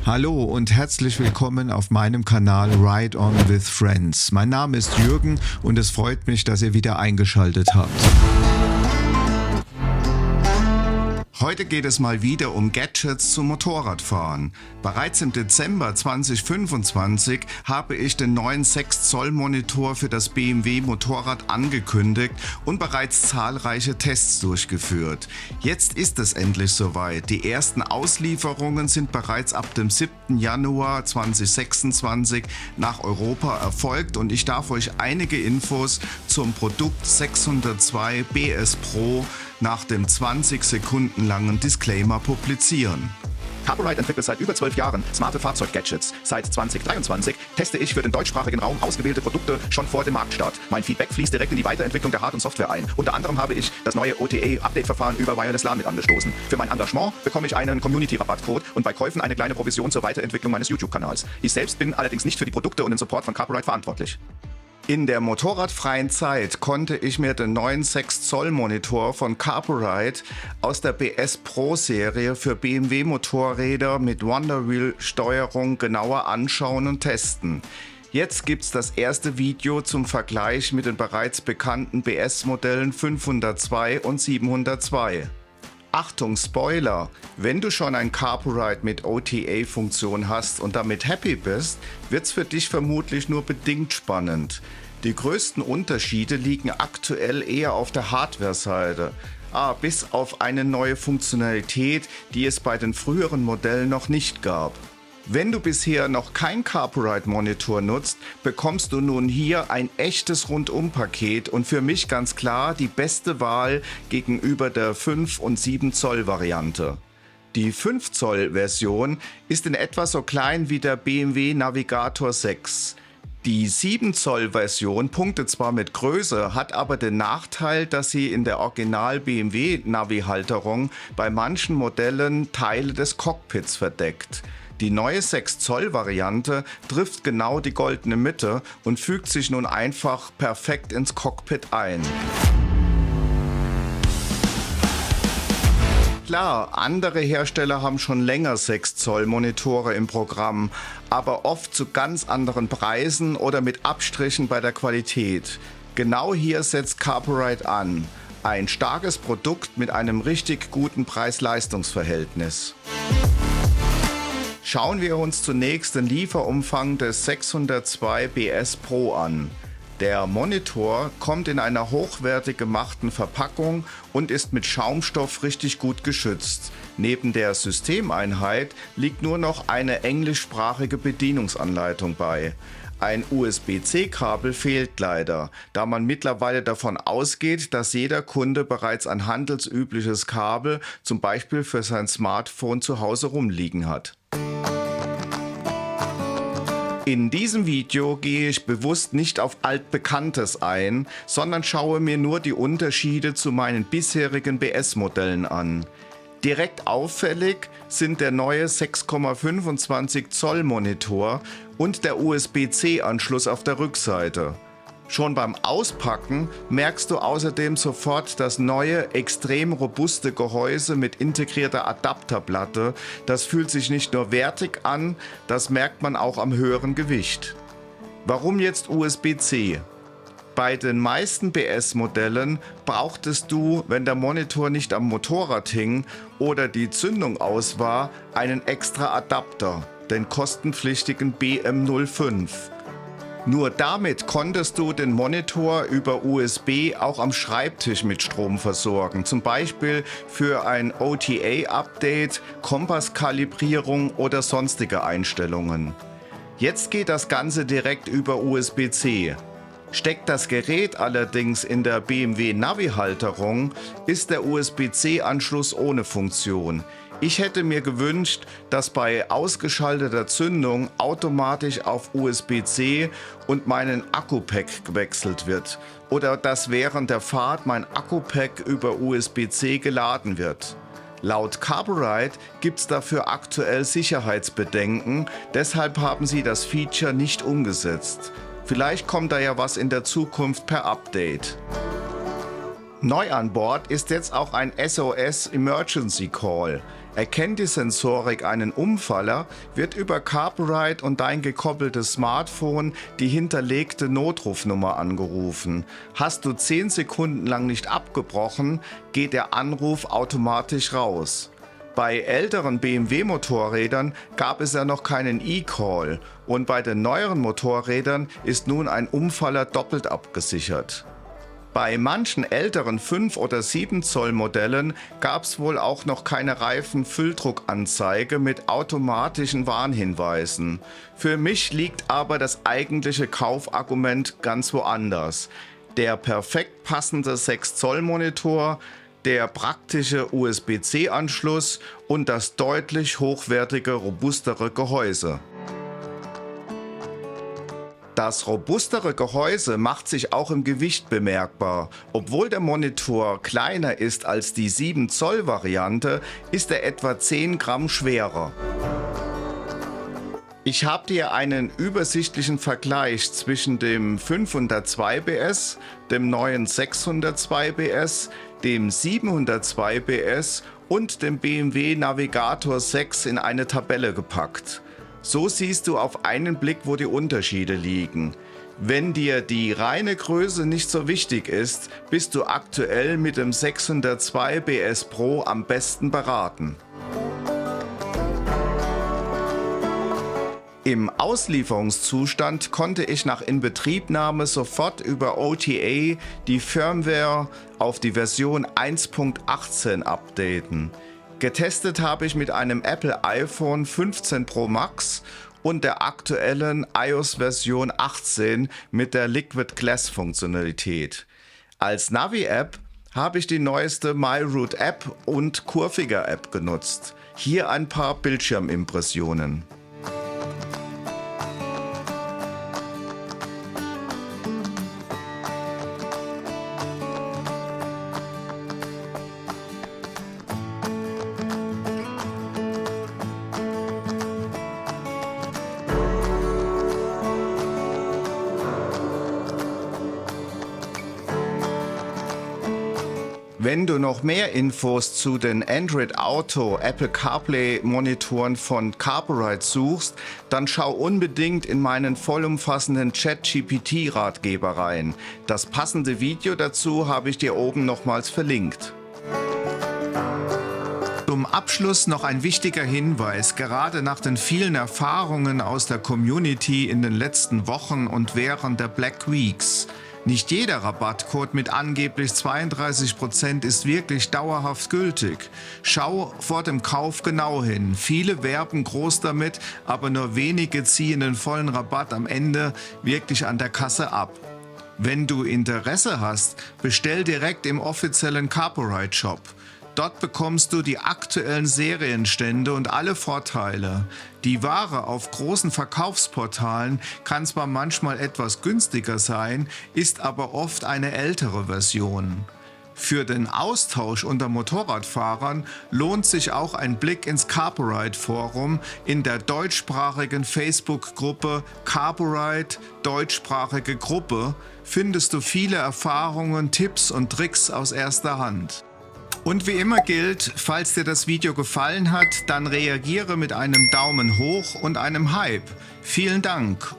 Hallo und herzlich willkommen auf meinem Kanal Ride On with Friends. Mein Name ist Jürgen und es freut mich, dass ihr wieder eingeschaltet habt. Heute geht es mal wieder um Gadgets zum Motorradfahren. Bereits im Dezember 2025 habe ich den neuen 6 Zoll Monitor für das BMW Motorrad angekündigt und bereits zahlreiche Tests durchgeführt. Jetzt ist es endlich soweit. Die ersten Auslieferungen sind bereits ab dem 7. Januar 2026 nach Europa erfolgt und ich darf euch einige Infos zum Produkt 602 BS Pro nach dem 20 Sekunden langen Disclaimer publizieren. Carburite entwickelt seit über 12 Jahren smarte Fahrzeug-Gadgets. Seit 2023 teste ich für den deutschsprachigen Raum ausgewählte Produkte schon vor dem Marktstart. Mein Feedback fließt direkt in die Weiterentwicklung der Hard- und Software ein. Unter anderem habe ich das neue OTA-Update-Verfahren über Wireless LAN mit angestoßen. Für mein Engagement bekomme ich einen Community-Rabattcode und bei Käufen eine kleine Provision zur Weiterentwicklung meines YouTube-Kanals. Ich selbst bin allerdings nicht für die Produkte und den Support von Carburite verantwortlich. In der motorradfreien Zeit konnte ich mir den neuen 6 Zoll Monitor von Carburite aus der BS Pro Serie für BMW Motorräder mit Wonderwheel Steuerung genauer anschauen und testen. Jetzt gibt's das erste Video zum Vergleich mit den bereits bekannten BS Modellen 502 und 702. Achtung, Spoiler! Wenn du schon ein Carburite mit OTA-Funktion hast und damit happy bist, wird's für dich vermutlich nur bedingt spannend. Die größten Unterschiede liegen aktuell eher auf der Hardware-Seite, bis auf eine neue Funktionalität, die es bei den früheren Modellen noch nicht gab. Wenn du bisher noch kein Carburite-Monitor nutzt, bekommst du nun hier ein echtes Rundum-Paket und für mich ganz klar die beste Wahl gegenüber der 5 und 7 Zoll Variante. Die 5 Zoll Version ist in etwa so klein wie der BMW Navigator 6. Die 7 Zoll Version punktet zwar mit Größe, hat aber den Nachteil, dass sie in der Original BMW Navi-Halterung bei manchen Modellen Teile des Cockpits verdeckt. Die neue 6 Zoll Variante trifft genau die goldene Mitte und fügt sich nun einfach perfekt ins Cockpit ein. Klar, andere Hersteller haben schon länger 6 Zoll Monitore im Programm, aber oft zu ganz anderen Preisen oder mit Abstrichen bei der Qualität. Genau hier setzt Carburite an. Ein starkes Produkt mit einem richtig guten Preis-Leistungs-Verhältnis. Schauen wir uns zunächst den Lieferumfang des 602 BS Pro an. Der Monitor kommt in einer hochwertig gemachten Verpackung und ist mit Schaumstoff richtig gut geschützt. Neben der Systemeinheit liegt nur noch eine englischsprachige Bedienungsanleitung bei. Ein USB-C-Kabel fehlt leider, da man mittlerweile davon ausgeht, dass jeder Kunde bereits ein handelsübliches Kabel, zum Beispiel für sein Smartphone, zu Hause rumliegen hat. In diesem Video gehe ich bewusst nicht auf Altbekanntes ein, sondern schaue mir nur die Unterschiede zu meinen bisherigen BS-Modellen an. Direkt auffällig sind der neue 6,25 Zoll Monitor und der USB-C-Anschluss auf der Rückseite. Schon beim Auspacken merkst du außerdem sofort das neue, extrem robuste Gehäuse mit integrierter Adapterplatte. Das fühlt sich nicht nur wertig an, das merkt man auch am höheren Gewicht. Warum jetzt USB-C? Bei den meisten BS-Modellen brauchtest du, wenn der Monitor nicht am Motorrad hing oder die Zündung aus war, einen extra Adapter, den kostenpflichtigen BM05. Nur damit konntest du den Monitor über USB auch am Schreibtisch mit Strom versorgen, zum Beispiel für ein OTA-Update, Kompasskalibrierung oder sonstige Einstellungen. Jetzt geht das Ganze direkt über USB-C. Steckt das Gerät allerdings in der BMW Navi-Halterung, ist der USB-C-Anschluss ohne Funktion. Ich hätte mir gewünscht, dass bei ausgeschalteter Zündung automatisch auf USB-C und meinen Akku-Pack gewechselt wird oder dass während der Fahrt mein Akku-Pack über USB-C geladen wird. Laut Carburite gibt es dafür aktuell Sicherheitsbedenken, deshalb haben sie das Feature nicht umgesetzt. Vielleicht kommt da ja was in der Zukunft per Update. Neu an Bord ist jetzt auch ein SOS Emergency Call. Erkennt die Sensorik einen Umfaller, wird über Carborite und dein gekoppeltes Smartphone die hinterlegte Notrufnummer angerufen. Hast du 10 Sekunden lang nicht abgebrochen, geht der Anruf automatisch raus. Bei älteren BMW-Motorrädern gab es ja noch keinen E-Call und bei den neueren Motorrädern ist nun ein Umfaller doppelt abgesichert. Bei manchen älteren 5 oder 7 Zoll Modellen gab es wohl auch noch keine Reifenfülldruckanzeige mit automatischen Warnhinweisen. Für mich liegt aber das eigentliche Kaufargument ganz woanders. Der perfekt passende 6 Zoll Monitor, der praktische USB-C-Anschluss und das deutlich hochwertige, robustere Gehäuse. Das robustere Gehäuse macht sich auch im Gewicht bemerkbar. Obwohl der Monitor kleiner ist als die 7 Zoll Variante, ist er etwa 10 Gramm schwerer. Ich habe dir einen übersichtlichen Vergleich zwischen dem 502 PS, dem neuen 602 PS, dem 702 PS und dem BMW Navigator 6 in eine Tabelle gepackt. So siehst du auf einen Blick, wo die Unterschiede liegen. Wenn dir die reine Größe nicht so wichtig ist, bist du aktuell mit dem 602 PS Pro am besten beraten. Im Auslieferungszustand konnte ich nach Inbetriebnahme sofort über OTA die Firmware auf die Version 1.18 updaten. Getestet habe ich mit einem Apple iPhone 15 Pro Max und der aktuellen iOS-Version 18 mit der Liquid Glass Funktionalität. Als Navi-App habe ich die neueste MyRoute-App und Kurviger-App genutzt. Hier ein paar Bildschirmimpressionen. Wenn du noch mehr Infos zu den Android Auto Apple CarPlay Monitoren von Carborite suchst, dann schau unbedingt in meinen vollumfassenden ChatGPT Ratgeber rein. Das passende Video dazu habe ich dir oben nochmals verlinkt. Zum Abschluss noch ein wichtiger Hinweis, gerade nach den vielen Erfahrungen aus der Community in den letzten Wochen und während der Black Weeks. Nicht jeder Rabattcode mit angeblich 32% ist wirklich dauerhaft gültig. Schau vor dem Kauf genau hin. Viele werben groß damit, aber nur wenige ziehen den vollen Rabatt am Ende wirklich an der Kasse ab. Wenn du Interesse hast, bestell direkt im offiziellen Carborite Shop. Dort bekommst du die aktuellen Serienstände und alle Vorteile. Die Ware auf großen Verkaufsportalen kann zwar manchmal etwas günstiger sein, ist aber oft eine ältere Version. Für den Austausch unter Motorradfahrern lohnt sich auch ein Blick ins Carborite Forum in der deutschsprachigen Facebook-Gruppe Carborite deutschsprachige Gruppe findest du viele Erfahrungen, Tipps und Tricks aus erster Hand. Und wie immer gilt, falls dir das Video gefallen hat, dann reagiere mit einem Daumen hoch und einem Hype. Vielen Dank!